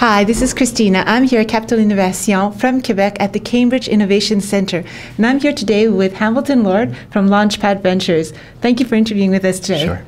Hi, this is Christina. I'm here at Capital Innovation from Quebec at the Cambridge Innovation Centre. And I'm here today with Hambleton Lord from LaunchPad Ventures. Thank you for interviewing with us today. Sure.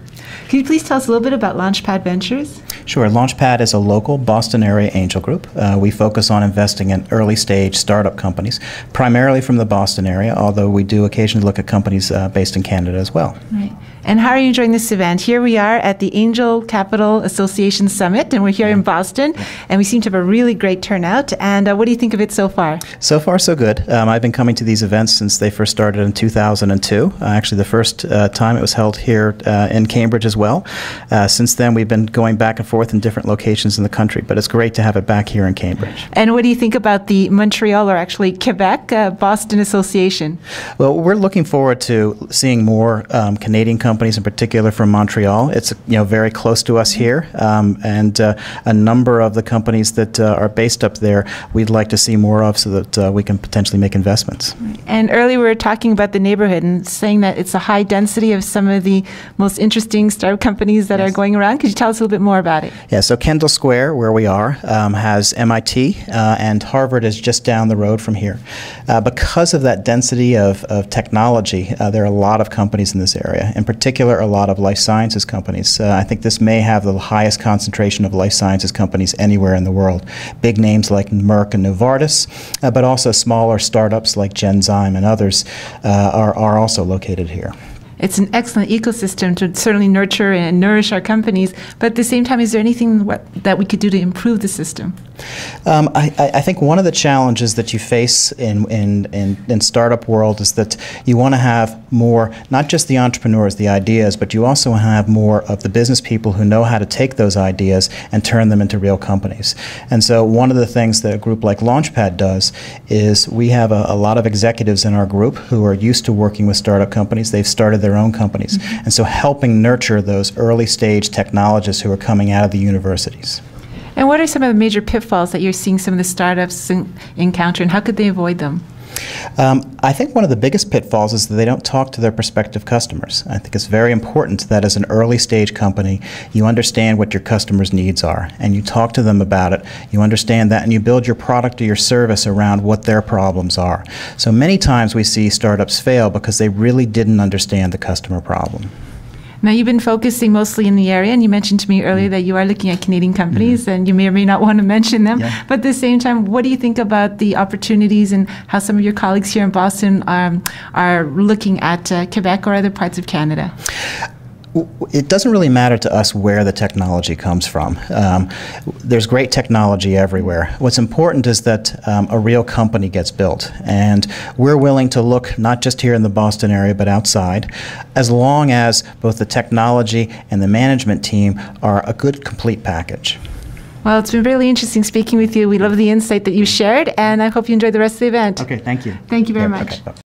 Can you please tell us a little bit about LaunchPad Ventures? Sure. LaunchPad is a local Boston area angel group. We focus on investing in early stage startup companies, primarily from the Boston area, although we do occasionally look at companies based in Canada as well. Right. And how are you enjoying this event? Here we are at the Angel Capital Association Summit, and we're here in Boston, and we seem to have a really great turnout. And what do you think of it so far? So far, so good. I've been coming to these events since they first started in 2002. Actually, the first time it was held here in Cambridge as well. Since then, we've been going back and forth in different locations in the country, but it's great to have it back here in Cambridge. And what do you think about the Montreal, or actually Quebec, Boston Association? Well, we're looking forward to seeing more Canadian companies in particular from Montreal. It's very close to us here, and a number of the companies that are based up there we'd like to see more of so that we can potentially make investments. And earlier we were talking about the neighborhood and saying that it's a high density of some of the most interesting startup companies that are going around. Could you tell us a little bit more about it? Yeah, so Kendall Square, where we are, has MIT, and Harvard is just down the road from here. Because of that density of technology, there are a lot of companies in this area. In particular, a lot of life sciences companies. I think this may have the highest concentration of life sciences companies anywhere in the world. Big names like Merck and Novartis, but also smaller startups like Genzyme and others are also located here. It's an excellent ecosystem to certainly nurture and nourish our companies, but at the same time, is there anything that we could do to improve the system? I think one of the challenges that you face in startup world is that you want to have more, not just the entrepreneurs, the ideas, but you also have more of the business people who know how to take those ideas and turn them into real companies. And so one of the things that a group like LaunchPad does is we have a lot of executives in our group who are used to working with startup companies. They've started their own companies. And so helping nurture those early stage technologists who are coming out of the universities. And what are some of the major pitfalls that you're seeing some of the startups encounter, and how could they avoid them? I think one of the biggest pitfalls is that they don't talk to their prospective customers. I think it's very important that as an early stage company, you understand what your customers' needs are, and you talk to them about it. You understand that, and you build your product or your service around what their problems are. So many times we see startups fail because they really didn't understand the customer problem. Now, you've been focusing mostly in the area, and you mentioned to me earlier that you are looking at Canadian companies, and you may or may not want to mention them. Yeah. But at the same time, what do you think about the opportunities and how some of your colleagues here in Boston are looking at Quebec or other parts of Canada? It doesn't really matter to us where the technology comes from. There's great technology everywhere. What's important is that a real company gets built, and we're willing to look not just here in the Boston area but outside, as long as both the technology and the management team are a good complete package. Well, it's been really interesting speaking with you. We love the insight that you shared, and I hope you enjoy the rest of the event. Okay, thank you. Thank you very much. Okay.